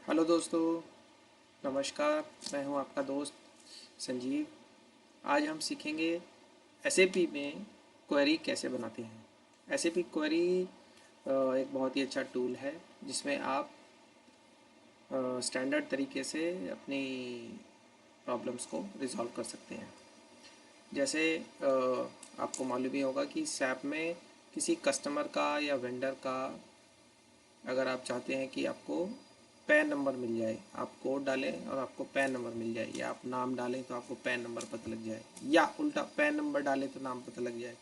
Hello दोस्तों, नमस्कार। मैं हूं आपका दोस्त संजीव। आज हम सीखेंगे एसएपी में क्वेरी कैसे बनाते हैं। एसएपी क्वेरी एक बहुत ही अच्छा टूल है जिसमें आप स्टैंडर्ड तरीके से अपनी प्रॉब्लम्स को रिजॉल्व कर सकते हैं। जैसे आपको मालूम ही होगा कि सैप में किसी कस्टमर का या वेंडर का अगर आप चाहते हैं कि आपको पैन नंबर मिल जाए, आप कोड डालें और आपको पैन नंबर मिल जाए, या आप नाम डालें तो आपको पैन नंबर पता लग जाए, या उल्टा पैन नंबर डालें तो नाम पता लग जाए,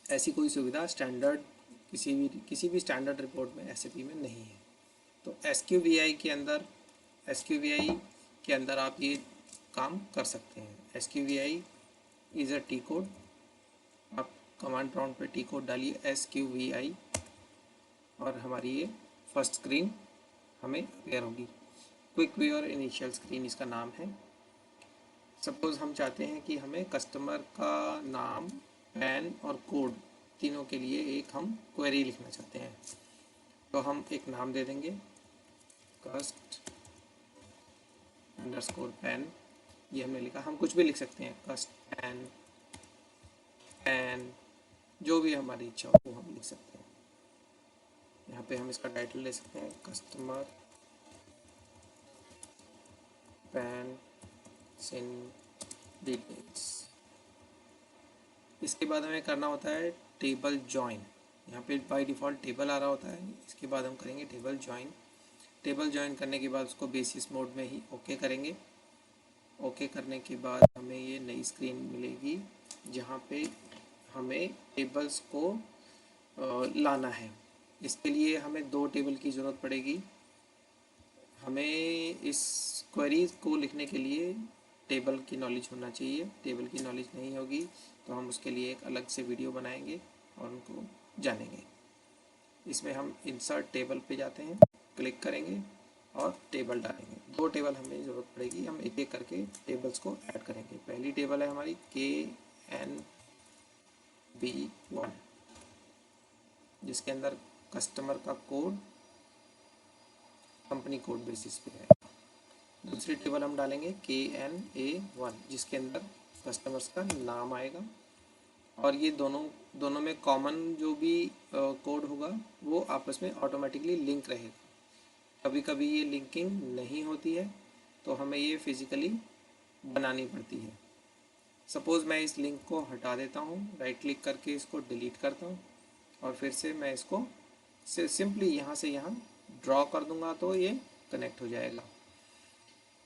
ऐसी कोई सुविधा स्टैंडर्ड किसी भी स्टैंडर्ड रिपोर्ट में एसएपी में नहीं है। तो एसक्यूवीआई के अंदर आप ये काम कर सकते हैं। एसक्यूवीआई इज़ अ टी कोड। आप कमांड प्रॉम्प्ट पे टी कोड डालिए एसक्यूवीआई और हमारी ये फर्स्ट स्क्रीन हमें अपेयर होगी। क्विक व्यू और इनिशियल स्क्रीन इसका नाम है। सपोज़ हम चाहते हैं कि हमें कस्टमर का नाम, पैन और कोड तीनों के लिए एक हम क्वेरी लिखना चाहते हैं। तो हम एक नाम दे देंगे, कस्ट अंडरस्कोर पैन। ये हमने लिखा। हम कुछ भी लिख सकते हैं, कस्ट पैन, पैन, जो भी हमारी इच्छा हो वो हम लिख सकते हैं। यहाँ पे हम इसका टाइटल ले सकते हैं, कस्टमर पैन सिन डिटेल्स। इसके बाद हमें करना होता है टेबल ज्वाइन। यहाँ पे बाय डिफ़ॉल्ट टेबल आ रहा होता है। इसके बाद हम करेंगे टेबल ज्वाइन। टेबल ज्वाइन करने के बाद उसको बेसिस मोड में ही ओके करेंगे। ओके करने के बाद हमें ये नई स्क्रीन मिलेगी जहाँ पे हमें टेबल्स को लाना है। इसके लिए हमें दो टेबल की ज़रूरत पड़ेगी। हमें इस क्वेरीज को लिखने के लिए टेबल की नॉलेज होना चाहिए। टेबल की नॉलेज नहीं होगी तो हम उसके लिए एक अलग से वीडियो बनाएंगे और उनको जानेंगे। इसमें हम इंसर्ट टेबल पे जाते हैं, क्लिक करेंगे और टेबल डालेंगे। दो टेबल हमें ज़रूरत पड़ेगी। हम एक एक करके टेबल्स को ऐड करेंगे। पहली टेबल है हमारी KNB1, जिसके अंदर कस्टमर का कोड कंपनी कोड बेसिस पे है। दूसरी टेबल हम डालेंगे KNA1, जिसके अंदर कस्टमर्स का नाम आएगा। और ये दोनों में कॉमन जो भी कोड होगा वो आपस में ऑटोमेटिकली लिंक रहेगा। कभी कभी ये लिंकिंग नहीं होती है तो हमें ये फिज़िकली बनानी पड़ती है। सपोज़ मैं इस लिंक को हटा देता हूँ, राइट क्लिक करके इसको डिलीट करता हूँ और फिर से मैं इसको सिंपली यहाँ से यहाँ ड्रॉ कर दूँगा तो ये कनेक्ट हो जाएगा।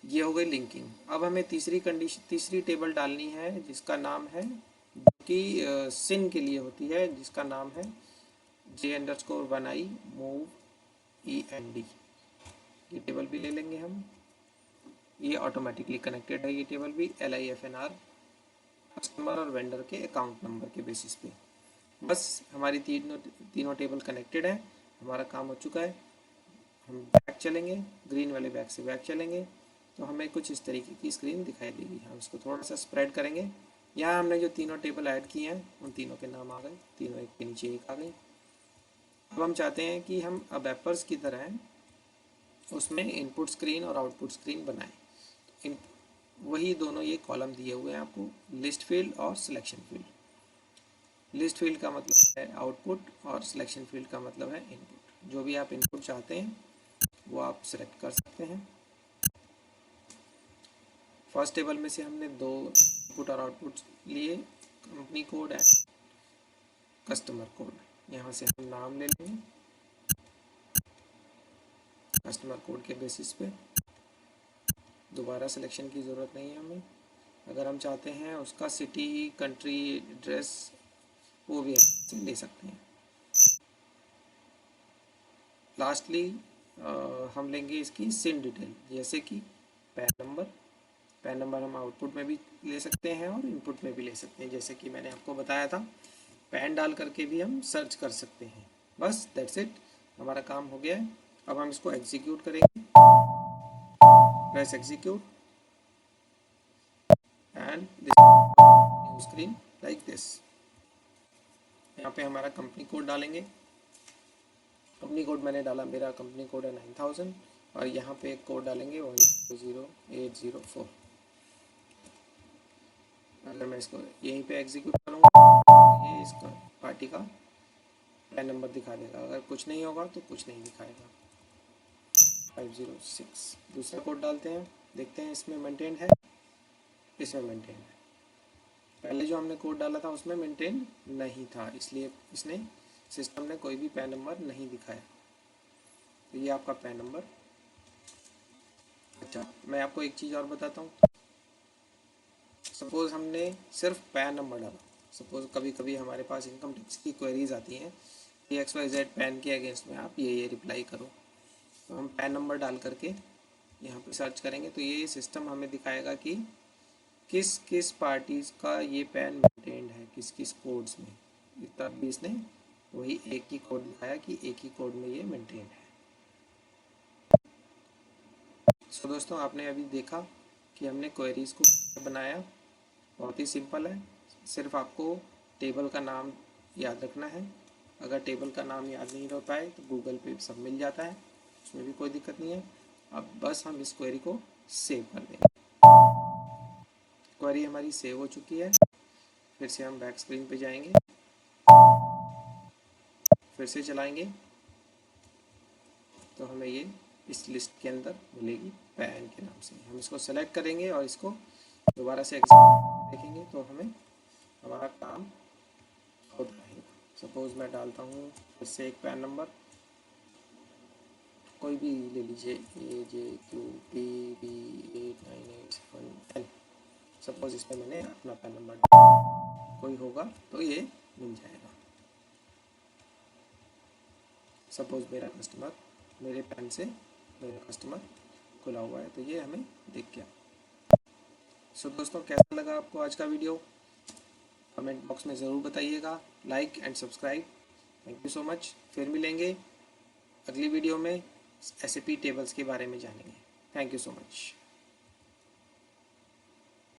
ये हो गई लिंकिंग। अब हमें तीसरी टेबल डालनी है जिसका नाम है, जो कि सिन के लिए होती है, जिसका नाम है J_1I मूव END। ये टेबल भी ले लेंगे हम। ये ऑटोमेटिकली कनेक्टेड है। ये टेबल भी LIFNR कस्टमर और वेंडर के अकाउंट नंबर के बेसिस पे। बस हमारी तीनों टेबल कनेक्टेड है। हमारा काम हो चुका है। हम बैक चलेंगे, ग्रीन वाले बैक से बैक चलेंगे तो हमें कुछ इस तरीके की स्क्रीन दिखाई देगी। हम इसको थोड़ा सा स्प्रेड करेंगे। यहाँ हमने जो तीनों टेबल ऐड किए हैं उन तीनों के नाम आ गए, तीनों एक के नीचे एक आ गई। अब हम चाहते हैं कि हम अब एपर्स की तरह उसमें इनपुट स्क्रीन और आउटपुट स्क्रीन बनाएं। इन वही दोनों ये कॉलम दिए हुए हैं आपको, लिस्ट फील्ड और सिलेक्शन फील्ड। लिस्ट फील्ड का मतलब है आउटपुट और सिलेक्शन फील्ड का मतलब है इनपुट। जो भी आप इनपुट चाहते हैं वो आप सिलेक्ट कर सकते हैं। फर्स्ट टेबल में से हमने दो इनपुट और आउटपुट लिए, company code and customer code. यहाँ से हम नाम ले लेंगे कस्टमर कोड के बेसिस पे। दोबारा सिलेक्शन की ज़रूरत नहीं है हमें। अगर हम चाहते हैं उसका सिटी, कंट्री, एड्रेस, वो भी हम ले सकते हैं। लास्टली हम लेंगे इसकी सिन डिटेल, जैसे कि पैन नंबर। पैन नंबर हम आउटपुट में भी ले सकते हैं और इनपुट में भी ले सकते हैं, जैसे कि मैंने आपको बताया था। पैन डाल करके भी हम सर्च कर सकते हैं। बस दैट्स इट, हमारा काम हो गया है। अब हम इसको एग्जीक्यूट करेंगे। Press execute and new screen like this. यहाँ पे हमारा कंपनी कोड डालेंगे। कंपनी कोड मैंने डाला, मेरा कंपनी कोड है 9000। और यहाँ पे एक कोड डालेंगे 100804। अगर मैं इसको यहीं पे एग्जीक्यूट करूँगा तो ये इसका पार्टी का पैन नंबर दिखा देगा। अगर कुछ नहीं होगा तो कुछ नहीं दिखाएगा। 506। दूसरा कोड डालते हैं, देखते हैं इसमें मेंटेन है, इसमें मेंटेन है। पहले जो हमने कोड डाला था उसमें मेंटेन नहीं था, इसलिए इसने सिस्टम ने कोई भी पैन नंबर नहीं दिखाया। तो ये आपका पैन नंबर। अच्छा, मैं आपको एक चीज़ और बताता हूँ। सपोज़ हमने सिर्फ पैन नंबर डाला। सपोज़ कभी कभी हमारे पास इनकम टैक्स की क्वेरीज आती हैं कि XYZ पैन के अगेंस्ट में आप ये रिप्लाई करो। तो हम पैन नंबर डाल करके यहाँ पे सर्च करेंगे तो ये सिस्टम हमें दिखाएगा कि किस किस पार्टीज़ का ये पैन मेंटेन्ड है, किस किस कोड्स में। तब भी इसने वही एक ही कोड दिखाया कि एक ही कोड में ये मेंटेन है। सो दोस्तों, आपने अभी देखा कि हमने क्वेरीज को बनाया। बहुत ही सिंपल है, सिर्फ आपको टेबल का नाम याद रखना है। अगर टेबल का नाम याद नहीं रह पाए तो गूगल पे सब मिल जाता है, उसमें भी कोई दिक्कत नहीं है। अब बस हम इस क्वेरी को सेव कर देंगे। क्वेरी हमारी सेव हो चुकी है। फिर से हम बैक स्क्रीन पे जाएंगे, फिर से चलाएंगे तो हमें ये इस लिस्ट के अंदर मिलेगी पैन के नाम से। हम इसको सेलेक्ट करेंगे और इसको दोबारा से देखेंगे तो हमें हमारा काम होता रहेगा। सपोज़ मैं डालता हूँ फिर से एक पैन नंबर, कोई भी ले लीजिए, AJQPB8987N। सपोज़ इस पर मैंने अपना पैन नंबर, कोई होगा तो ये मिल जाएगा। सपोज़ मेरा कस्टमर, मेरे पैन से मेरा कस्टमर खुला हुआ है तो ये हमें दिख गया। सो दोस्तों, कैसा लगा आपको आज का वीडियो? कमेंट बॉक्स में ज़रूर बताइएगा। Like and subscribe. Thank you so much. फिर मिलेंगे अगली वीडियो में, SAP टेबल्स के बारे में जानेंगे। Thank you so much.